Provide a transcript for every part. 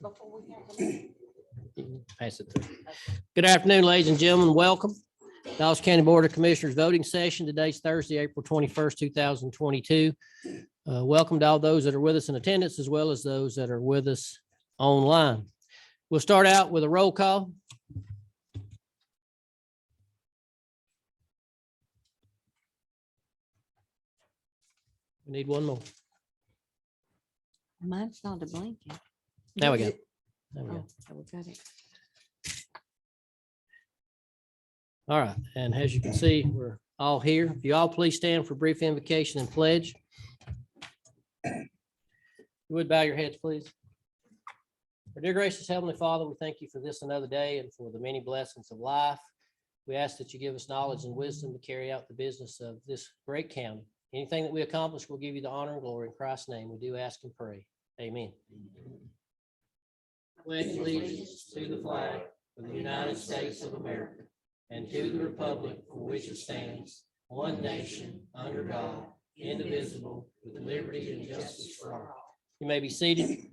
before we have Pass it through. Good afternoon, ladies and gentlemen. Welcome. Dawson County Board of Commissioners voting session. Today's Thursday, April 21st, 2022. Welcome to all those that are with us in attendance, as well as those that are with us online. We'll start out with a roll call. We need one more. Mine's not a blanket. There we go. There we go. Oh, we got it. All right, and as you can see, we're all here. If you all please stand for brief invocation and pledge. You would bow your heads, please. Our dear gracious Heavenly Father, we thank you for this another day and for the many blessings of life. We ask that you give us knowledge and wisdom to carry out the business of this great county. Anything that we accomplish, we'll give you the honor and glory in Christ's name. We do ask and pray. Amen. Pledge allegiance to the flag of the United States of America and to the republic for which it stands, one nation, under God, indivisible, with liberty and justice for all. You may be seated.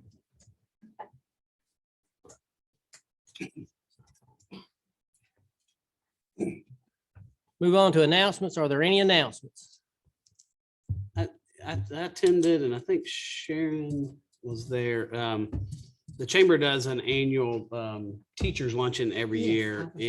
Move on to announcements. Are there any announcements? I attended, and I think Sharon was there. The chamber does an annual teachers luncheon every Yes, year, I was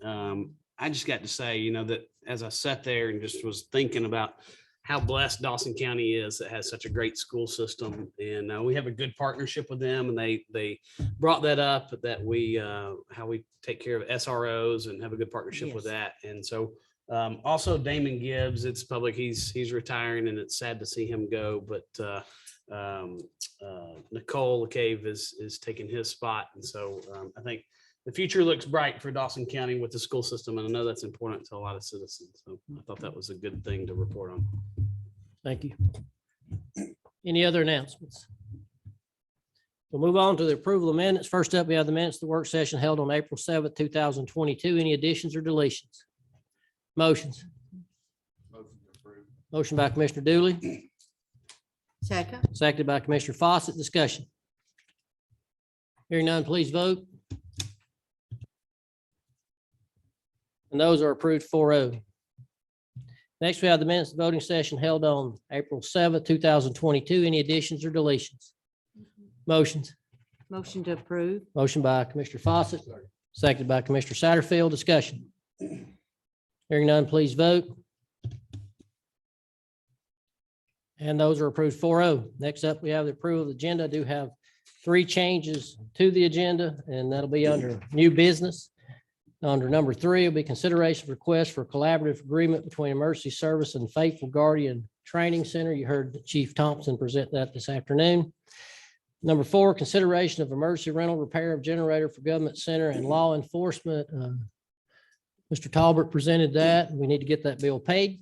and I just got to say, that as I sat there and just was thinking about how blessed Dawson County is that has such a great school system, and we have a good partnership with them, and they brought that up, that we how we take care of SROs and have a good partnership with Yes. that. And so also Damon Gibbs, it's public, he's retiring, and it's sad to see him go, but Nicole LeCave is taking his spot. And so I think the future looks bright for Dawson County with the school system, and I know that's important to a lot of citizens. So I thought that was a good thing to report on. Thank you. Any other announcements? We'll move on to the approval of minutes. First up, we have the minutes of the work session held on April 7th, 2022. Any additions or deletions? Motions. Motion by Commissioner Dooley, Second. seconded by Commissioner Fawcett. Discussion. Hearing none, please vote. And those are approved 4-0. Next, we have the minutes of the voting session held on April 7th, 2022. Any additions or deletions? Motions. Motion to approve. Motion by Commissioner Fawcett, seconded by Commissioner Satterfield. Discussion. Hearing none, please vote. And those are approved 4-0. Next up, we have the approval of the agenda. I do have 3 changes to the agenda, and that'll be under new business. Under number 3 will be consideration of request for a collaborative agreement between Emergency Service and Faithful Guardian Training Center. You heard Chief Thompson present that this afternoon. Number 4, consideration of emergency rental repair of generator for government center and law enforcement. Mr. Talbert presented that. We need to get that bill paid.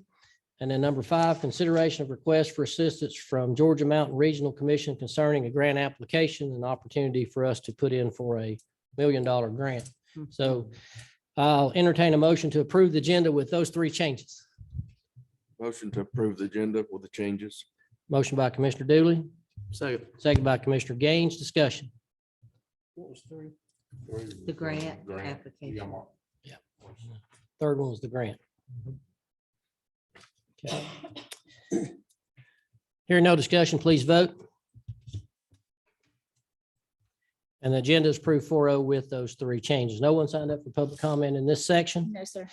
And then number 5, consideration of request for assistance from Georgia Mountain Regional Commission concerning a grant application, an opportunity for us to put in for a $1 million grant. So I'll entertain a motion to approve the agenda with those 3 changes. Motion to approve the agenda with the changes. Motion by Commissioner Dooley, Second. second by Commissioner Gaines. Discussion. What was 3? The grant application. Third one was the grant. Okay. Hearing no discussion, please vote. And the agenda is approved 4-0 with those 3 changes. No one signed up for public comment in this section. No, sir.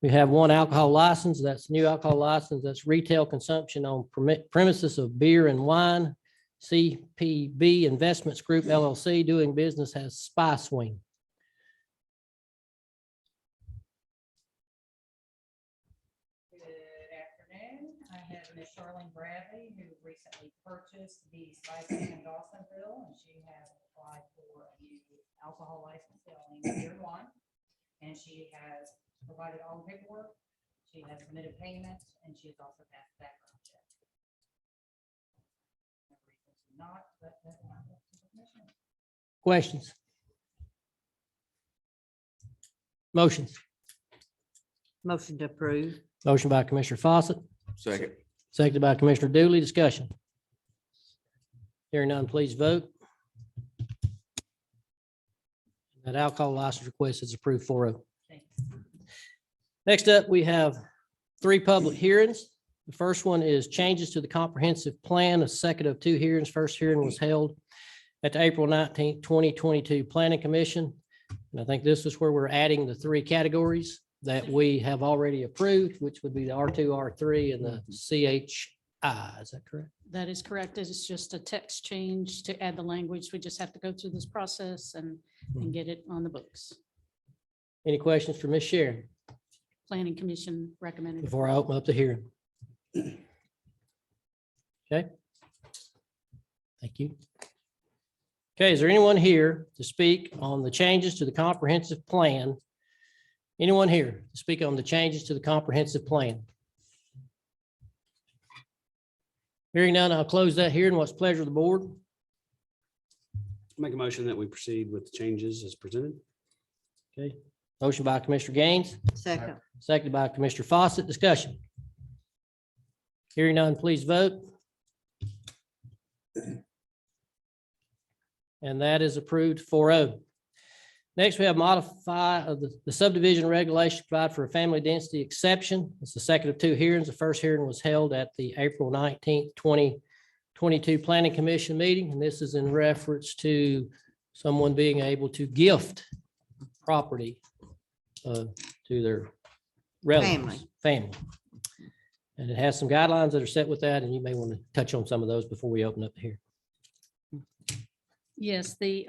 We have 1 alcohol license. That's new alcohol license. That's retail consumption on premises of beer and wine. CPB Investments Group LLC doing business as Spy Swing. Good afternoon. I have Ms. Charlene Bradley, who recently purchased the Spice in Dawsonville, and she has applied for a new alcohol license selling beer and wine. And she has provided all the paperwork. She has submitted payment, and she has also passed the background check. No reasons not, but that's not up to the commissioner. Questions? Motions. Motion to approve. Motion by Commissioner Fawcett, Second. seconded by Commissioner Dooley. Discussion. Hearing none, please vote. That alcohol license request is approved 4-0. Thanks. Next up, we have 3 public hearings. The first one is changes to the comprehensive plan, a second of 2 hearings. First hearing was held at the April 19th, 2022 Planning Commission. And I think this is where we're adding the 3 categories that we have already approved, which would be the R2, R3, and the CHI. Is that correct? That is correct. It's just a text change to add the language. We just have to go through this process and get it on the books. Any questions for Ms. Sharon Planning Commission recommended. before I open up the hearing? Okay. Thank you. Okay, is there anyone here to speak on the changes to the comprehensive plan? Anyone here to speak on the changes to the comprehensive plan? Hearing none, I'll close that hearing. What's the pleasure of the board? Make a motion that we proceed with the changes as presented. Okay, motion by Commissioner Gaines, Second. seconded by Commissioner Fawcett. Discussion. Hearing none, please vote. And that is approved 4-0. Next, we have modify of the subdivision regulation provide for a family density exception. It's the second of 2 hearings. The first hearing was held at the April 19th, 2022 Planning Commission meeting. And this is in reference to someone being able to gift property to their relatives, family. And it has some guidelines that are set with that, and you may want to touch on some of those before we open up here. Yes, the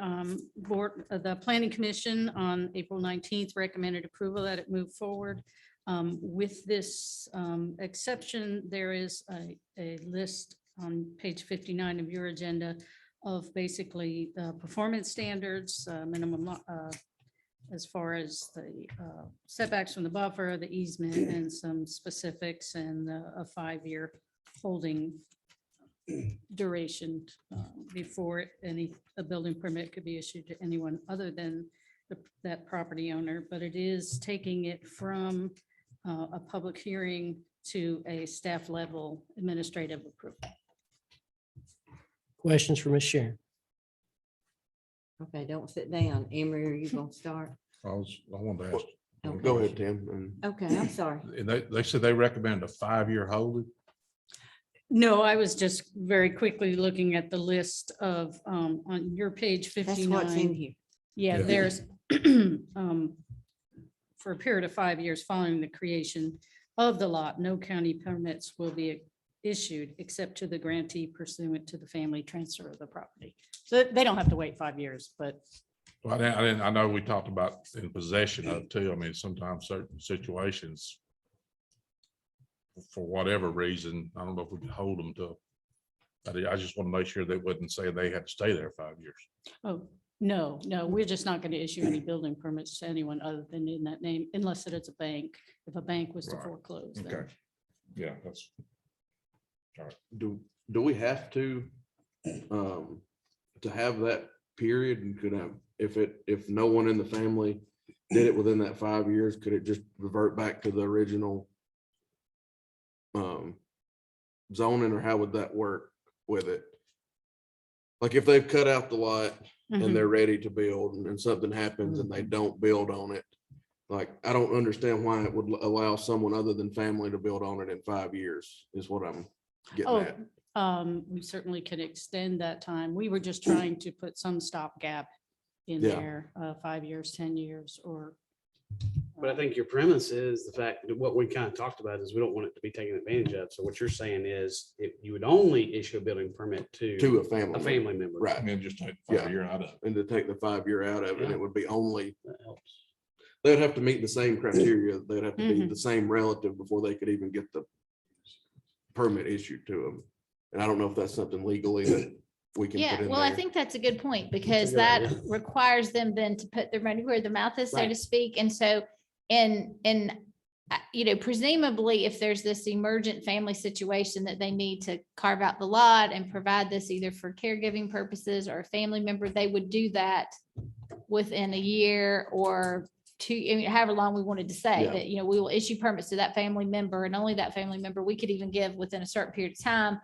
board, the Planning Commission on April 19th recommended approval that it move forward. With this exception, there is a list on page 59 of your agenda of basically the performance standards, minimum as far as the setbacks from the buffer, the easement, and some specifics, and a 5-year holding duration before a building permit could be issued to anyone other than that property owner. But it is taking it from a public hearing to a staff level administrative approval. Questions for Ms. Sharon? Okay, don't sit down. Emery, are you gonna start? I wanted to ask, Okay. Go ahead, Tim. And Okay, I'm sorry. and they said they recommend a 5-year holding. No, I was just very quickly looking at the list of, on your page That's 59. what's in here. Yeah, Yeah. there's, for a period of 5 years following the creation of the lot, no county permits will be issued except to the grantee pursuant to the family transfer of the property. So they don't have to wait 5 years, but Well, I know we talked about in possession of too. I mean, sometimes certain situations, for whatever reason, I don't know if we can hold them to. I just want to make sure they wouldn't say they had to stay there 5 years. oh, no, we're just not going to issue any building permits to anyone other than in that name, unless it is a bank. If a bank was to Right. foreclose. then- Okay. Yeah, that's. do we have to have that period, and could have, if no one in the family did it within that 5 years, could it just revert back to the original zoning, or how would that work with it? Like if they've cut out the lot Mhm. and they're ready to build, and something happens and they don't build on it, like, I don't understand why it would allow someone other than family to build on it in 5 years, is what I'm getting Oh, at. we certainly can extend that time. We were just trying to put some stopgap in Yeah. there, 5 years, 10 years, or. But I think your premise is the fact that what we kind of talked about is we don't want it to be taken advantage of. So what you're saying is if you would only issue a building permit To to a family. a family member. Right. And then just take Yeah. 5 year out of it. And to take the 5 year out of it, Yeah. it would be only, That helps. they'd have to meet the same criteria. They'd have to be Mhm. the same relative before they could even get the permit issued to them. And I don't know if that's something legally that we can put Yeah, in well, I there. think that's a good point because good that idea. requires them then to put their money where their mouth is, so Right. to speak. And so, presumably if there's this emergent family situation that they need to carve out the lot and provide this either for caregiving purposes or a family member, they would do that within a year or 2, I mean, however long we wanted to say Yeah. that, we will issue permits to that family member and only that family member. We could even give within a certain period of time.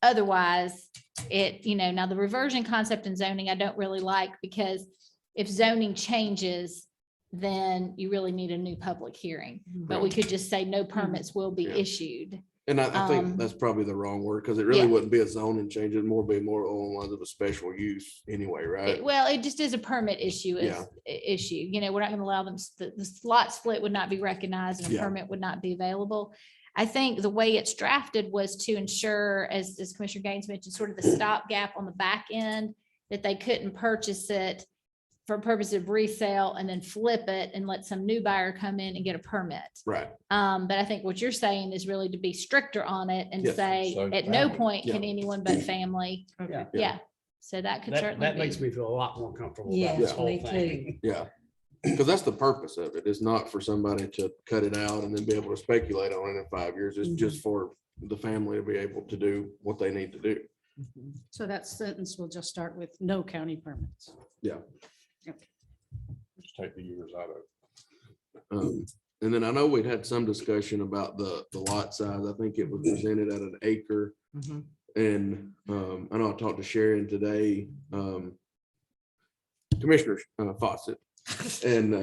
Otherwise, now the reversion concept in zoning, I don't really like because if zoning changes, then you really need a new public hearing. But we could just say no permits will be Yeah. issued. And I think Um, that's probably the wrong word, because it really yeah. wouldn't be a zoning change, it'd more be more along the lines of a special use anyway, right? Well, it just is a permit issue, Yeah. issue. You know, we're not gonna allow them, the slot split would not be recognized and a Yeah. permit would not be available. I think the way it's drafted was to ensure, as Commissioner Gaines mentioned, sort of the stopgap on the back end, that they couldn't purchase it for purpose of resale and then flip it and let some new buyer come in and get a permit. Right, But I think what you're saying is really to be stricter on it and Yes. say, So at no family. point Yeah. can anyone but family. Okay. Yeah, so that could That, certainly that makes be. me feel a lot more comfortable about Yeah, this whole me thing. yeah. Because that's the purpose of it. It's not for somebody to cut it out and then be able to speculate on it in 5 years. It's just for the family to be able to do what they need to do. So that sentence will just start with no county permits. Just take the years out of it. And then I know we'd had some discussion about the lot size. I think it was presented at an acre. Mhm. And I know I talked to Sharon today, Commissioner Fawcett. And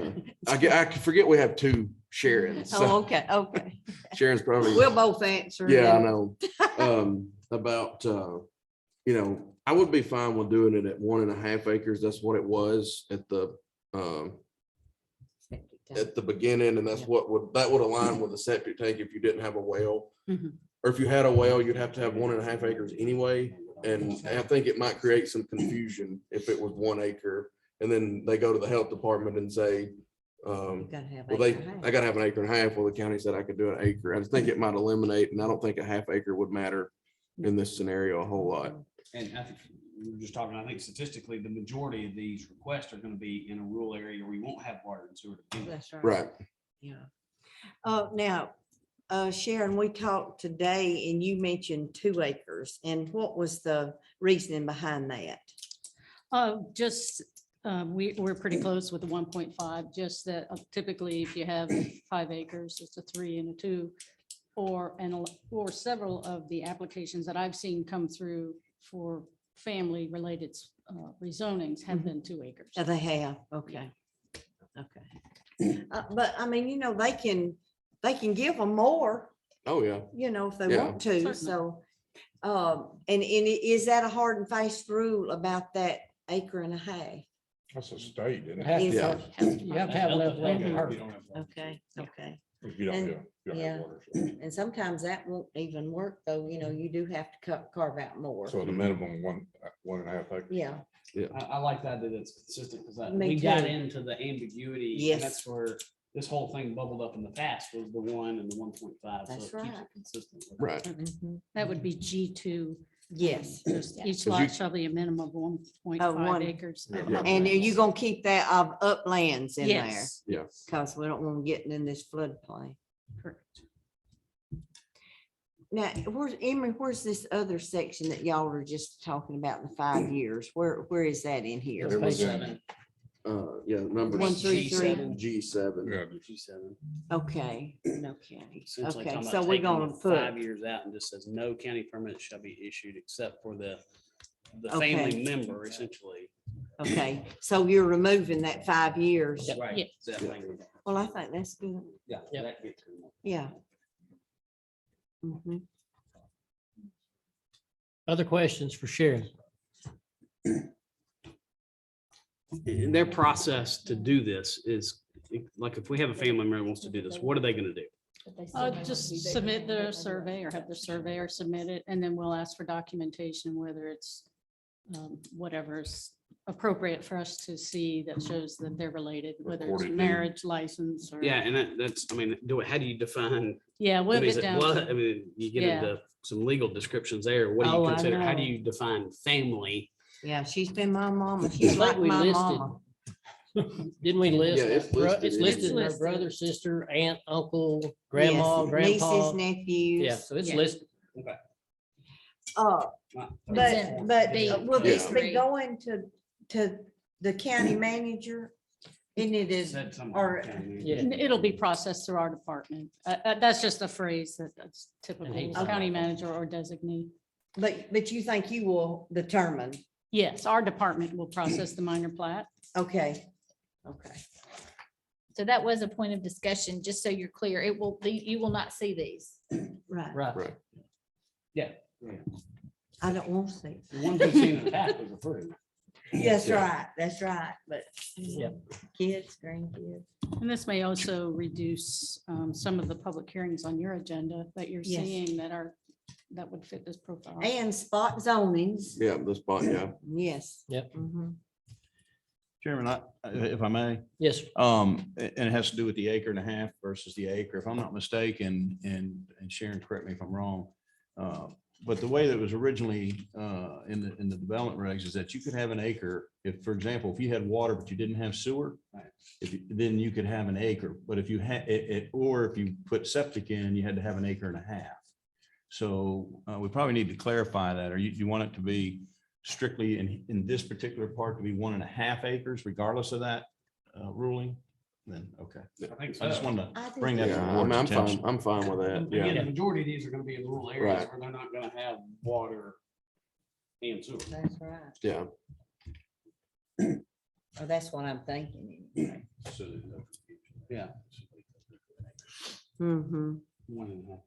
I forget we have two Sharons. Oh, so okay, okay. Sharon's probably. We'll both answer. Yeah, I that. know. About, I would be fine with doing it at 1.5 acres. That's what it was at the beginning, and that's that would align with the septic tank if you didn't have a well. Mhm. Or if you had a well, you'd have to have 1.5 acres anyway. And I think it might create some confusion if it was 1 acre. And then they go to the health department and say, You gotta have well, acre and a half. I gotta have 1.5 acres. Well, the county said I could do an acre. I just think it might eliminate, and I don't think a 1/2 acre would matter in this scenario a whole lot. And I think we were just talking, I think statistically, the majority of these requests are gonna be in a rural area where we won't have water and sewer. to begin with. That's right. Right. Yeah. Now, Sharon, we talked today and you mentioned 2 acres. And what was the reasoning behind that? Just, we're pretty close with the 1.5, just that typically if you have 5 acres, it's a 3 and a 2. Or several of the applications that I've seen come through for family-related rezonings have been 2 acres. Oh, they have, okay. Okay. But I mean, they can give them more, Oh, yeah. if they Yeah. want to, Certainly. so. And is that a hard and fast rule about that 1.5 acres? That's a state, isn't It it? has to Yeah. have- You have to have enough land to Mhm. harvest. Okay, okay. If you don't, And- yeah, you don't yeah. have water. So- And sometimes that won't even work, though, you do have to carve out more. So the minimum 1.5 acres. Yeah, I like that it's consistent because Me we got too. into the ambiguity. Yes. And that's where this whole thing bubbled up in the past was the 1 and the 1.5. So it That's keeps it right. consistent. Right. mhm. That would be G2. Yes. Just Yeah. Each 'Cause you- lot shall be a minimum of 1.5 1. acres. Yeah. And are you gonna keep that of uplands in there? Yes. Yeah. Cause we don't want them getting in this floodplain. Correct. Now, where's this other section that y'all were just talking about in the 5 years? Where is that in here? There was Seven. Yeah, number 1 through 3. G7. Yeah, G7. Okay, no county. Essentially Okay, talking so about we're taking gonna the put, 5 years out and just says no county permit shall be issued except for the Okay. family member essentially. okay, so you're removing that 5 years. Right. Yeah. That language. Well, I think that's good. Yeah. Yep. that gets rid of it. Yeah. Mhm. Other questions for Sharon? And their process to do this is, like, if we have a family member who wants to do this, what are they gonna do? Just submit their survey or have the surveyor submit it, and then we'll ask for documentation, whether it's whatever's appropriate for us to see that shows that they're related, whether it's Recorded deed. marriage license or. Yeah, and that's, I mean, how do you define? Yeah, I we'll mean, is get it down. blood? I to- mean, you get Yeah. into some legal descriptions there. What do you Oh, I consider? How do know. you define family? Yeah, she's been my mama. I She's think like we my listed- mama. Didn't we list? Yeah, it's listed It's in listed here. in our Listed. brother, sister, aunt, uncle, grandma, Yes, grandpa. Nieces, nephews. Yeah, so it's Yeah. listed. Uh, in but B will this be three. going to the county manager? And it is, Said something. or- Yeah. It'll be processed through our department. That's just a phrase that's typical he- county manager or designee. but you think you will determine Yes, our department will process the minor plat. Okay, okay. So that was a point of discussion, just so you're clear. It will be, you will not see these. Right. Right. Right. Yeah. I don't want to see. The ones we've seen in the past was approved. That's Yeah. right, that's right, but Yep. kids, grandkids. And this may also reduce some of the public hearings on your agenda that you're Yes. seeing that would fit this profile. And spot zonings, Yeah, the spot, yeah. yes. Yep. Mhm. Chairman, if I may, Yes, sir. and it has to do with the acre and a half versus the acre, if I'm not mistaken, and Sharon, correct me if I'm wrong. But the way that it was originally in the development regs is that you could have an acre, if, for example, if you had water, but you didn't have sewer, then you could have an acre. But if you had it, or if you put septic in, you had to have an acre and a half. So we probably need to clarify that, or you want it to be strictly in this particular part to be 1.5 acres regardless of that ruling? Then, okay. I think I just so. wanted I to think bring that to Yeah, the I board's mean, attention. I'm fine with that, Again, yeah. the majority of these are gonna be in rural areas Right. where they're not gonna have water and sewer. That's right. Yeah, Oh, that's what I'm thinking. anyway. Yeah. Mhm. 1.5.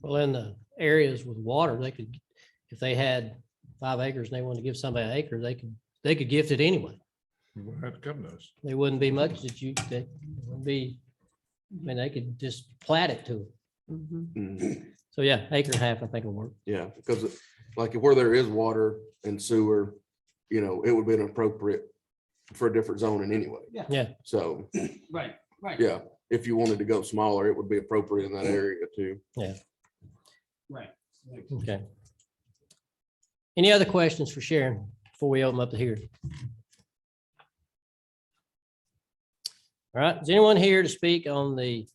Well, in the areas with water, they could, if they had 5 acres and they wanted to give somebody an acre, they could gift it anyway. We had to come to us. There wouldn't be much that would be, I mean, they could just plat it to them. Mhm. mhm, So yeah, acre and a half, I think will work. yeah, because like where there is water and sewer, it would be appropriate for a different zoning anyway. Yeah, So, Right, right. yeah, if you wanted to go smaller, it would be appropriate in that area too. Right. okay. Any other questions for Sharon before we open up the hearing? All right, is anyone here to speak on to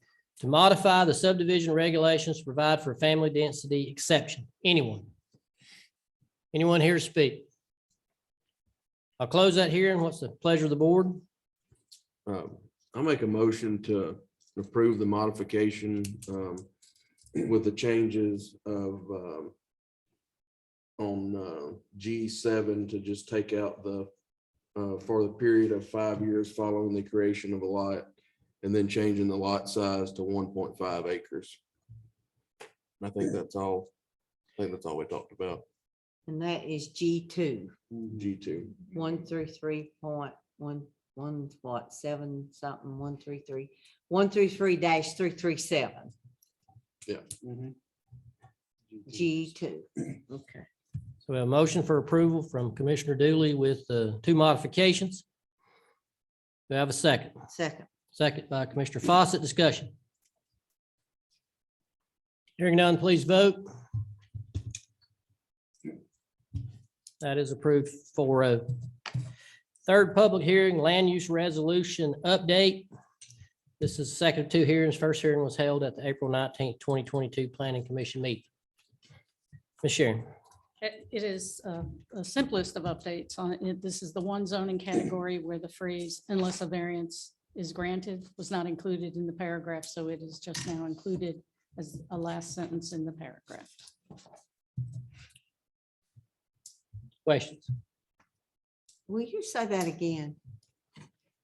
modify the subdivision regulations to provide for a family density exception? Anyone? Anyone here to speak? I'll close that hearing. What's the pleasure of the board? I'll make a motion to approve the modification with the changes of on G7 to just take out the for the period of 5 years following the creation of a lot, and then changing the lot size to 1.5 acres. I think that's all. I think that's all we talked about. And that is G2, G2. 133.11, what, 7 something, 133, 133-337, Mhm. G2. Okay. So we have a motion for approval from Commissioner Dooley with the 2 modifications. Do I have a second? Second. Second by Commissioner Fawcett. Discussion. Hearing none, please vote. That is approved 4-0. Third public hearing, land use resolution update. This is the second of 2 hearings. First hearing was held at the April 19th, 2022 Planning Commission meeting. Ms. Sharon. It is the simplest of updates on it. This is the one zoning category where the phrase unless a variance is granted was not included in the paragraph, so it is just now included as a last sentence in the paragraph. Questions? Will you say that again?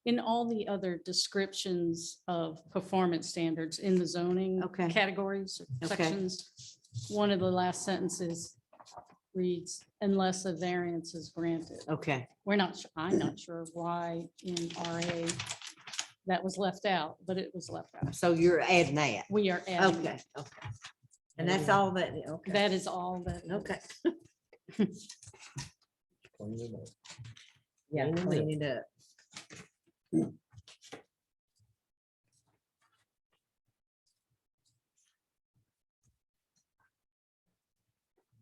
In all the other descriptions of performance standards in the zoning Okay. categories, Okay. sections, one of the last sentences reads, unless a variance is granted. Okay. I'm not sure why in RA that was left out, but it was left out. So you're adding that. We are adding, Okay, okay. And that's all that, okay. that is all that. Okay. Yeah, clean it up.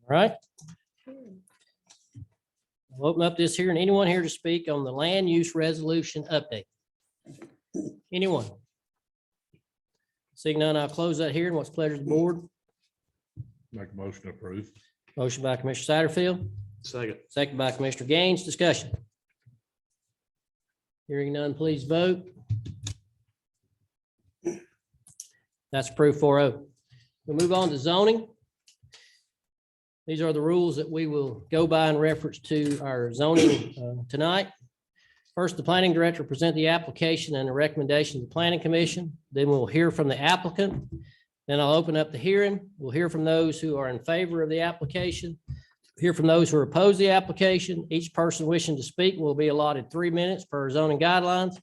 All right. I'll open up this here and anyone here to speak on the land use resolution update? Anyone? Seeing none, I'll close that here. And what's the pleasure of the board? Make a motion to approve. Motion by Commissioner Satterfield, Second. second by Commissioner Gaines. Discussion. Hearing none, please vote. That's approved 4-0. We'll move on to zoning. These are the rules that we will go by in reference to our zoning tonight. First, the planning director will present the application and the recommendation of the planning commission. Then we'll hear from the applicant. Then I'll open up the hearing. We'll hear from those who are in favor of the application, hear from those who oppose the application. Each person wishing to speak will be allotted 3 minutes per zoning guidelines.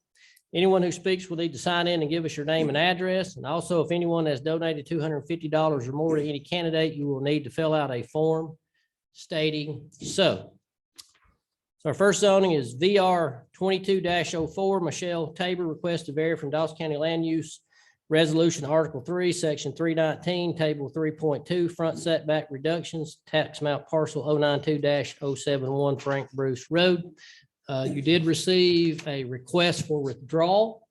Anyone who speaks will need to sign in and give us your name and address. And also, if anyone has donated $250 or more to any candidate, you will need to fill out a form stating so. So our first zoning is VR 22-04. Michelle Tabor requests to vary from Dawson County Land Use Resolution Article 3, Section 319, Table 3.2, front setback reductions, tax map parcel 092-071 Frank Bruce Road. You did receive a request for withdrawal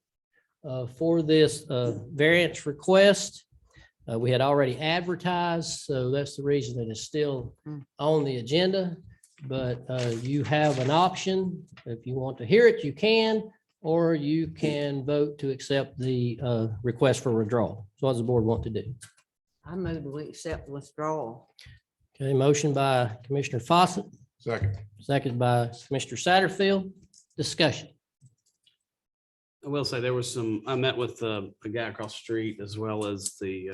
for this variance request. We had already advertised, so that's the reason that it's still on the agenda. But you have an option. If you want to hear it, you can, or you can vote to accept the request for withdrawal. So what does the board want to do? I move we accept withdrawal. Okay, motion by Commissioner Fawcett, Second. second by Commissioner Satterfield. Discussion. I will say there was I met with a guy across the street as well as the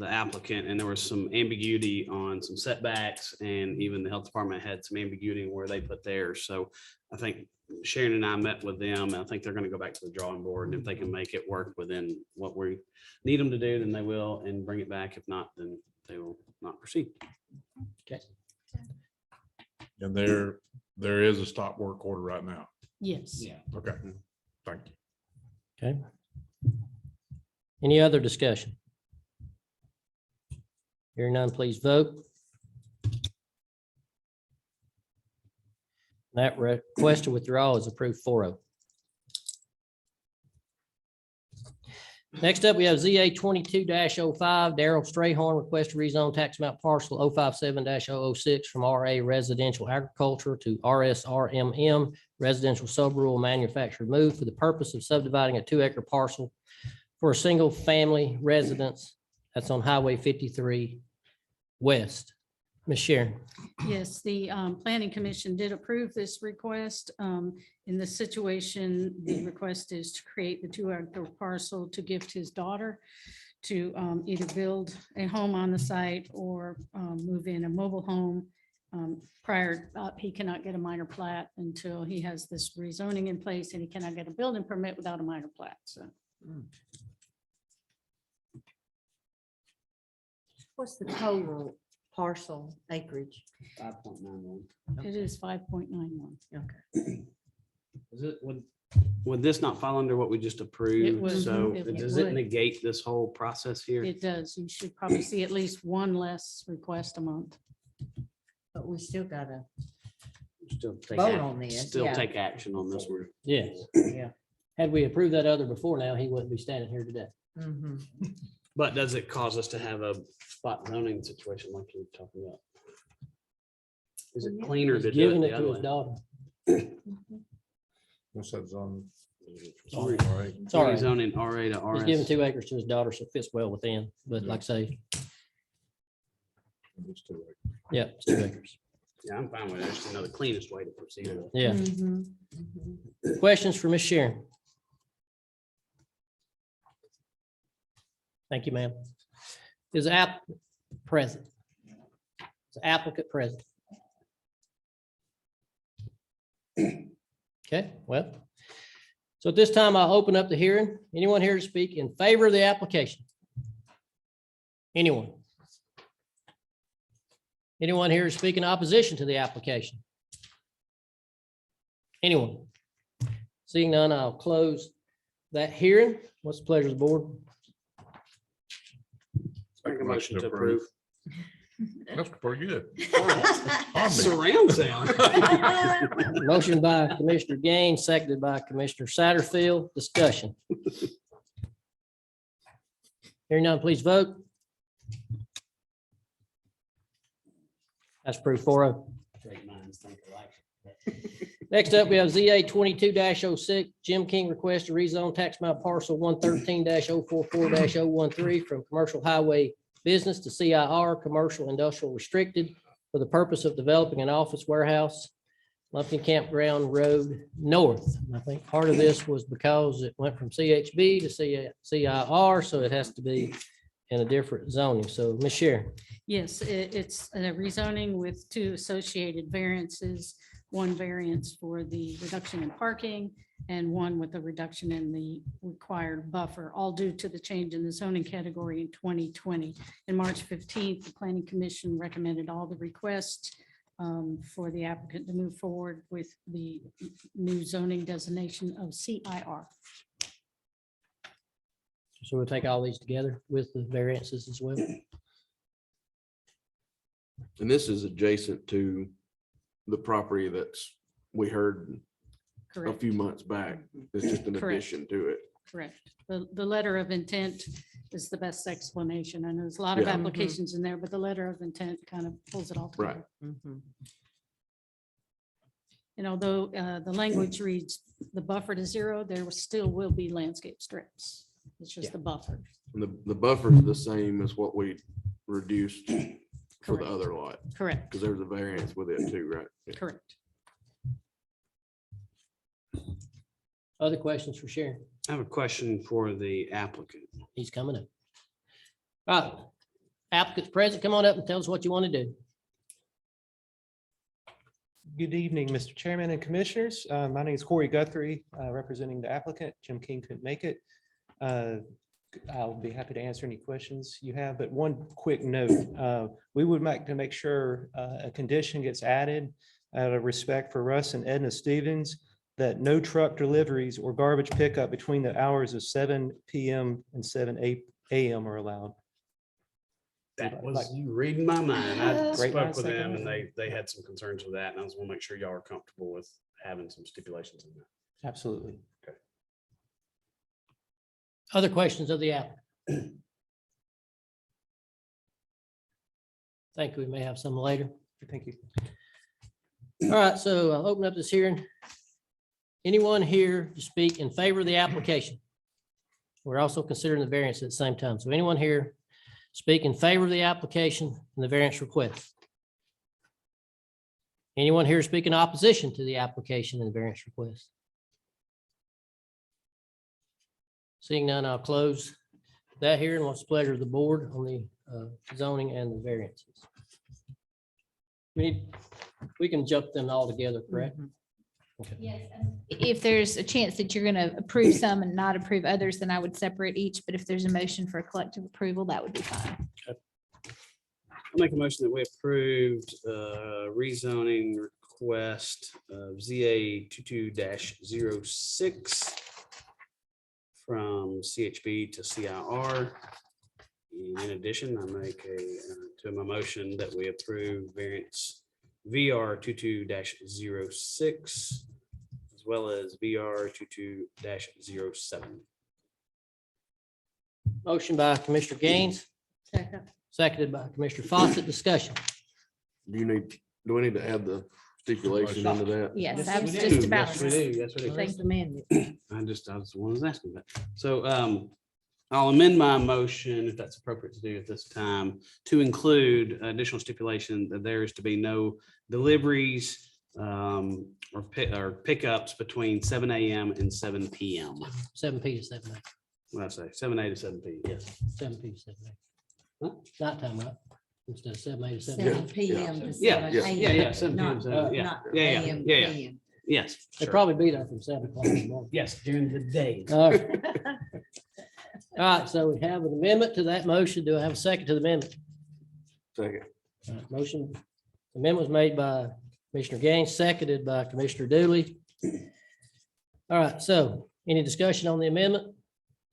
applicant, and there was some ambiguity on some setbacks, and even the health department had some ambiguity in where they put theirs. So I think Sharon and I met with them, and I think they're going to go back to the drawing board, and if they can make it work within what we need them to do, then they will, and bring it back. If not, then they will not proceed. And there is a stop work order right now. Yes. Okay, thank you. Okay. Any other discussion? Hearing none, please vote. That request to withdraw is approved 4-0. Next up, we have ZA 22-05, Daryl Strayhorn, request to rezone tax map parcel 057-006 from RA Residential Agriculture to RSRMM Residential Sub-Rural Manufactured Move for the purpose of subdividing a 2-acre parcel for a single-family residence. That's on Highway 53 West. Ms. Sharon. Yes, the planning commission did approve this request. In this situation, the request is to create the 2-acre parcel to give to his daughter to either build a home on the site or move in a mobile home. He cannot get a minor plat until he has this rezoning in place, and he cannot get a building permit without a minor plat. So What's the total parcel acreage? 5.91. it is 5.91. Okay. Is it, would this not fall under what we just approved? would. So It does it would. negate this whole process here? It does. You should probably see at least one less request a month. But we still gotta, Still take vote ac- on this, Still yeah. take action on this one. Yes. yeah. Had we approved that other before now, he wouldn't be standing here today. Mhm. But does it cause us to have a spot zoning situation like you were talking about? Is it cleaner He's to do giving it it the to other his way? daughter. What's that zone? Sorry. All right. It's all right. Zoning RA to He's giving RS. 2 acres to his daughter, so it fits well within, but like I say, It's too late. yeah, it's 2 acres. Yeah, I'm fine with it. It's just another cleanest way to proceed. with it. Yeah. Mhm. Mhm. Questions for Ms. Sharon? Thank you, ma'am. Is the app present? Is the applicant present? Okay, well, so at this time, I'll open up the hearing. Anyone here to speak in favor of the application? Anyone? Anyone here to speak in opposition to the application? Anyone? Seeing none, I'll close that hearing. What's the pleasure of the board? Make a motion to approve. That's pretty good. Surround sound. Motion by Commissioner Gaines, seconded by Commissioner Satterfield. Discussion. Hearing none, please vote. That's approved 4-0. Great minds think alike. Next up, we have ZA 22-06, Jim King request to rezone tax map parcel 113-044-013 from commercial highway business to CIR, commercial industrial restricted. for the purpose of developing an office warehouse, Lumpkin Campground Road North. And I think part of this was because it went from CHB to CIR, so it has to be in a different zoning. So Ms. Sharon. Yes, it's a rezoning with two associated variances. One variance for the reduction in parking and one with a reduction in the required buffer, all due to the change in the zoning category in 2020. In March 15th, the Planning Commission recommended all the requests for the applicant to move forward with the new zoning designation of CIR. So we'll take all these together with the variances as well. And this is adjacent to the property we heard a Correct. few months back. It's just an Correct. addition to it. Correct. The letter of intent is the best explanation. I know there's a lot of Yeah. applications in there, but the letter of intent kind of pulls it all together. Right. And although the language reads the buffer to 0, there still will be landscape strips. It's just the buffer. And the buffer's the same as what we reduced for the Correct. other lot, Correct, because there's a variance with it too, right? Yeah. correct. Other questions for Sharon? I have a question for the applicant. He's coming up. All right. Applicants present, come on up and tell us what you want to do. Good evening, Mr. Chairman and Commissioners. My name is Corey Guthrie, representing the applicant. Jim King couldn't make it. I'll be happy to answer any questions you have, but one quick note. We would like to make sure a condition gets added out of respect for Russ and Edna Stevens, that no truck deliveries or garbage pickup between the hours of 7 p.m. and 7 a.m. are allowed. That was you reading my mind. I Great spoke minds with think them and alike. they had some concerns with that. And I was want to make sure y'all are comfortable with having some stipulations in that. Absolutely. Other questions of the applicant? Think we may have some later. Thank you. All right, so I'll open up this hearing. Anyone here to speak in favor of the application? We're also considering the variance at the same time. So anyone here speak in favor of the application and the variance request? Anyone here speak in opposition to the application and the variance request? Seeing none, I'll close that hearing. What's the pleasure of the board on the zoning and the variances? We can jump them all together, correct? Okay. Yes. If there's a chance that you're going to approve some and not approve others, then I would separate each. But if there's a motion for a collective approval, that would be fine. I'll make a motion that we approved rezoning request of ZA 22-06 from CHB to CIR. In addition, I make to my motion that we approve variance VR 22-06 as well as VR 22-07. Motion by Commissioner Gaines, seconded by Commissioner Fawcett. Discussion. Do we need to add the stipulation into that? Yes, Yes, I was we just do. about. Yes, we do. Yes, we do. Thank amended. I was the one who was asking that. So I'll amend my motion, if that's appropriate to do at this time, to include additional stipulation that there is to be no deliveries or pickups between 7 a.m. and 7 p.m. 7 P to 7 A. What I say, 7 a to 7 p. Yes. 7 P to 7 A. Nighttime, right? Instead of 7 A to 7 7 A. PM to Yeah, 7 yeah, yeah, AM. 7 p.m. Not- 7, yeah, not yeah, yeah, AM, yeah, yeah. PM. Yes. They'd sure. probably be there from 7 o'clock in the morning. Yes, during the day. All right. All right, so we have an amendment to that motion. Do I have a second to the amendment? Second. All right, motion, amendment was made by Commissioner Gaines, seconded by Commissioner Dooley. All right, so any discussion on the amendment?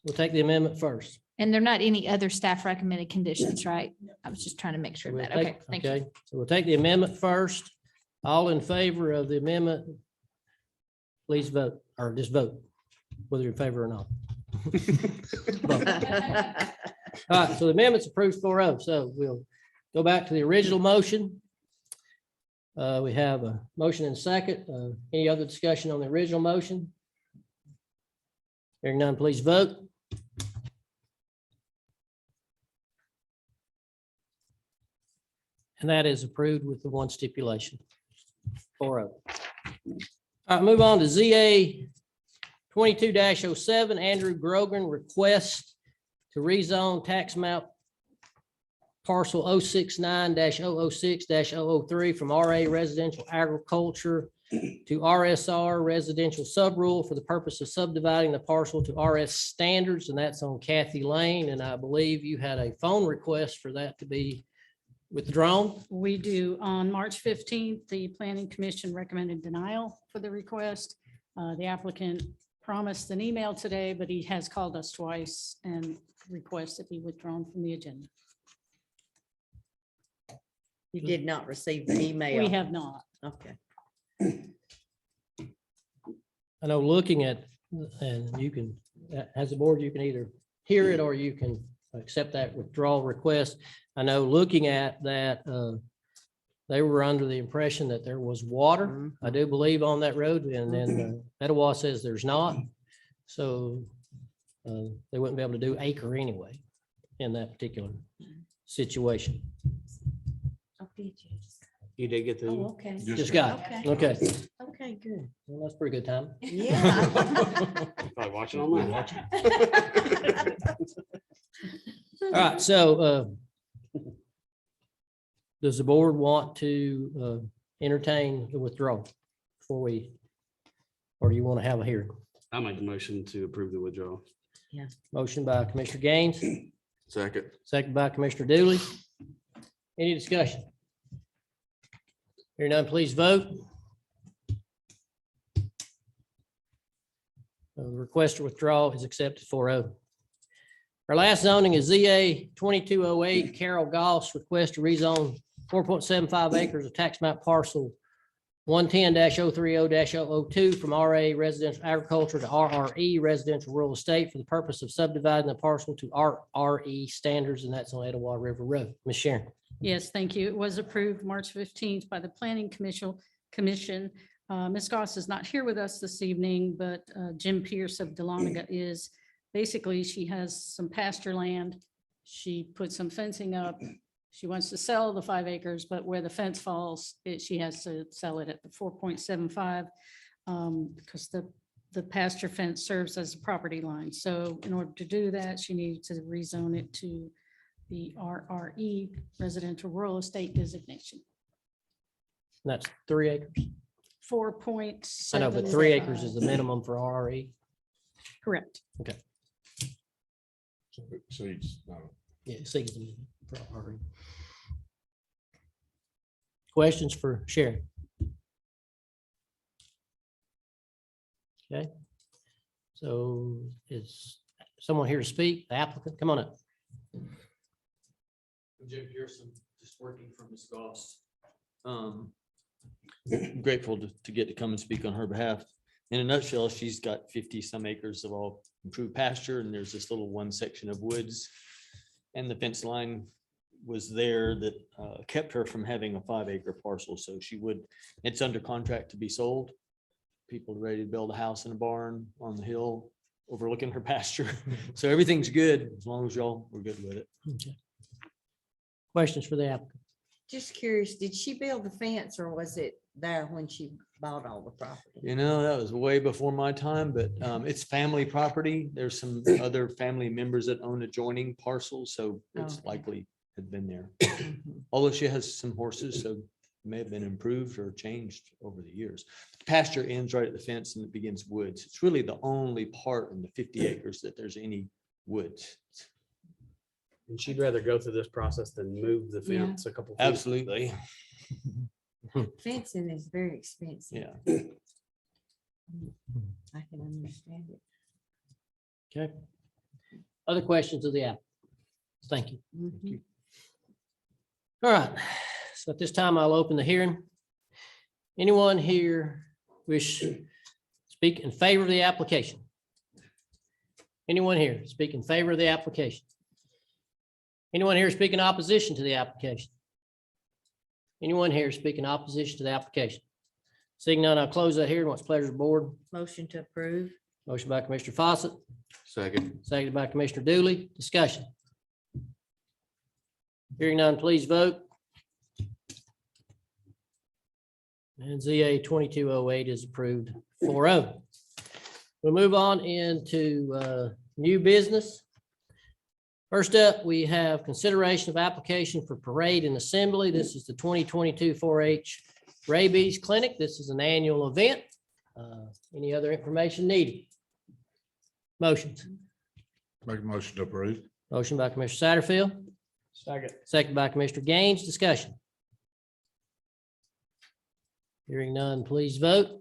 We'll take the amendment first. And there are not any other staff recommended conditions, right? I was just trying to make sure of We'll that. take- Okay, thank you. Okay, so we'll take the amendment first. All in favor of the amendment, please vote, or just vote, whether you're in favor or not. Vote. All right, so the amendment's approved 4-0, so we'll go back to the original motion. We have a motion and second. Any other discussion on the original motion? Hearing none, please vote. And that is approved with the one stipulation. 4-0. All right, move on to ZA 22-07, Andrew Grogan request to rezone tax map parcel 069-006-003 from RA residential agriculture to RSR residential subrural for the purpose of subdividing the parcel to RS standards, and that's on Kathy Lane. And I believe you had a phone request for that to be withdrawn. We do. On March 15th, the Planning Commission recommended denial for the request. The applicant promised an email today, but he has called us twice and requested be withdrawn from the agenda. You did not receive the email. We have not. Okay. I know looking at, and you can, as a board, you can either hear it or you can accept that withdrawal request. I know looking at that, they were under the impression that there was water, I do believe, on that road, and then Etowah says there's not. So they wouldn't be able to do acre anyway in that particular situation. Oh, did you? You did get the. Oh, okay. Just got it. Okay. Okay, good. Well, that's pretty good time. Yeah. Probably watching online. All right, so does the board want to entertain the withdrawal before we, or do you want to have a hearing? I make the motion to approve the withdrawal. Motion by Commissioner Gaines, Second. second by Commissioner Dooley. Any discussion? Hearing none, please vote. The request for withdrawal is accepted 4-0. Our last zoning is ZA 2208, Carol Goss request to rezone 4.75 acres of tax map parcel 110-030-002 from RA residential agriculture to RRE residential rural estate for the purpose of subdividing the parcel to RRE standards, and that's on Etowah River Road. Ms. Sharon. Yes, thank you. It was approved March 15th by the Planning Commission. Ms. Goss is not here with us this evening, but Jim Pierce of Dahlonega is. Basically, she has some pasture land. She put some fencing up. She wants to sell the 5 acres, but where the fence falls, she has to sell it at the 4.75 because the pasture fence serves as a property line. So in order to do that, she needed to rezone it to the RRE residential rural estate designation. And that's 3 acres. 4.7. I know, but 3 acres is the minimum for RRE. Correct. So it's not a- Yeah, it seems to me for RRE. Questions for Sharon? Okay. So is someone here to speak? The applicant, come on up. I'm Jim Pearson, just working for Ms. Goss. Grateful to get to come and speak on her behalf. In a nutshell, she's got 50 some acres of all improved pasture, and there's this little one section of woods. And the fence line was there that kept her from having a 5 acre parcel. So it's under contract to be sold. People are ready to build a house and a barn on the hill overlooking her pasture. So everything's good as long as y'all were good with it. Okay. Questions for the applicant? Just curious, did she build the fence or was it there when she bought all the property? You know, that was way before my time, but it's family property. There's some other family members that own adjoining parcels, so it's Okay. likely had been there. Although she has some horses, so it may have been improved or changed over the years. Pasture ends right at the fence and it begins woods. It's really the only part in the 50 acres that there's any woods. And she'd rather go through this process than move the Yeah. fence a couple. feet. Absolutely, Fencing is very expensive. yeah. I can understand it. Okay. Other questions of the applicant? Thank you. Mhm. All right, so at this time, I'll open the hearing. Anyone here wish to speak in favor of the application? Anyone here speak in favor of the application? Anyone here speak in opposition to the application? Anyone here speak in opposition to the application? Seeing none, I'll close that hearing. What's the pleasure of the board? Motion to approve. Motion by Commissioner Fawcett, Second. seconded by Commissioner Dooley. Discussion. Hearing none, please vote. And ZA 2208 is approved 4-0. We'll move on into new business. First up, we have consideration of application for parade and assembly. This is the 2022 4-H rabies clinic. This is an annual event. Any other information needed? Motions. Make a motion to approve. Motion by Commissioner Satterfield, Second. second by Commissioner Gaines. Discussion. Hearing none, please vote.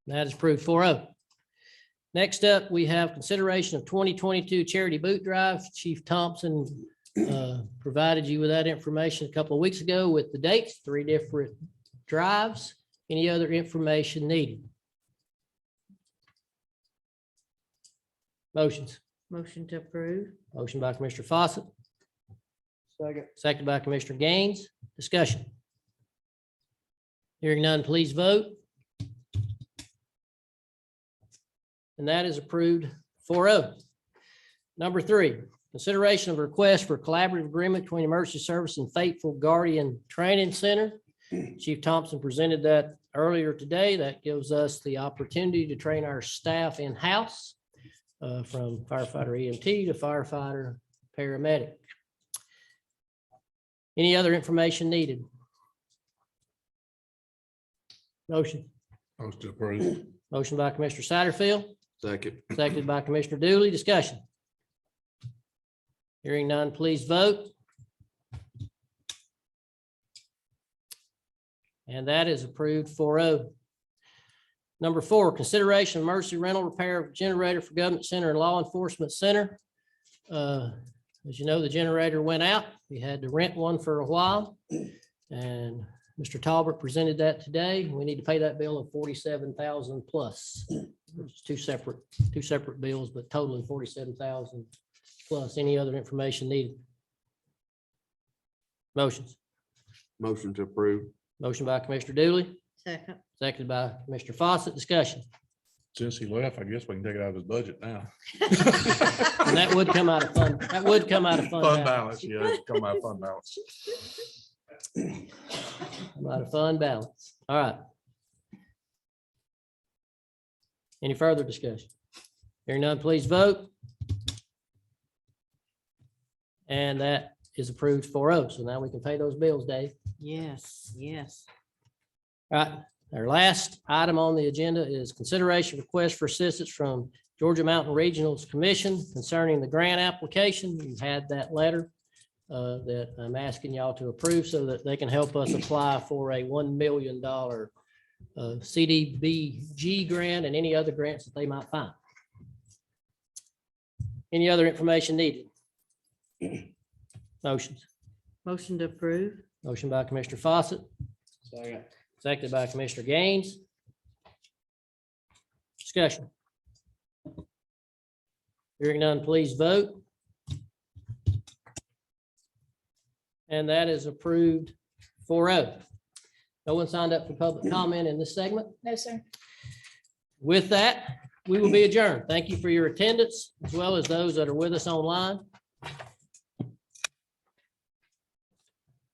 That is approved 4-0. Next up, we have consideration of 2022 charity boot drive. Chief Thompson provided you with that information a couple of weeks ago with the dates, 3 different drives. Any other information needed? Motions. Motion to approve. Motion by Commissioner Fawcett, Second. second by Commissioner Gaines. Discussion. Hearing none, please vote. And that is approved 4-0. Number 3, consideration of a request for collaborative agreement between Emergency Service and Faithful Guardian Training Center. Chief Thompson presented that earlier today. That gives us the opportunity to train our staff in-house from firefighter EMT to firefighter paramedic. Any other information needed? Motion. Motion to approve. Motion by Commissioner Satterfield, Second. seconded by Commissioner Dooley. Discussion. Hearing none, please vote. And that is approved 4-0. Number 4, consideration of emergency rental repair of generator for Government Center and Law Enforcement Center. As you know, the generator went out. We had to rent one for a while. And Mr. Talbot presented that today. We need to pay that bill of $47,000 plus. It's two separate bills, but totaling $47,000 plus. Any other information needed? Motions. Motion to approve. Motion by Commissioner Dooley, Second. seconded by Commissioner Fawcett. Discussion. Since he left, I guess we can take it out of his budget now. And that would come out of fund, that would come out of fund Fund balance. balance, yeah, it's come out of fund balance. Come out of fund balance. All right. Any further discussion? Hearing none, please vote. And that is approved 4-0. So now we can pay those bills, Dave. Yes, yes. All right, our last item on the agenda is consideration request for assistance from Georgia Mountain Regionals Commission concerning the grant application. You've had that letter that I'm asking y'all to approve so that they can help us apply for a $1 million CDBG grant and any other grants that they might find. Any other information needed? Motions. Motion to approve. Motion by Commissioner Fawcett, Second. seconded by Commissioner Gaines. Discussion. Hearing none, please vote. And that is approved 4-0. No one signed up for public comment in this segment. No, sir. With that, we will be adjourned. Thank you for your attendance, as well as those that are with us online.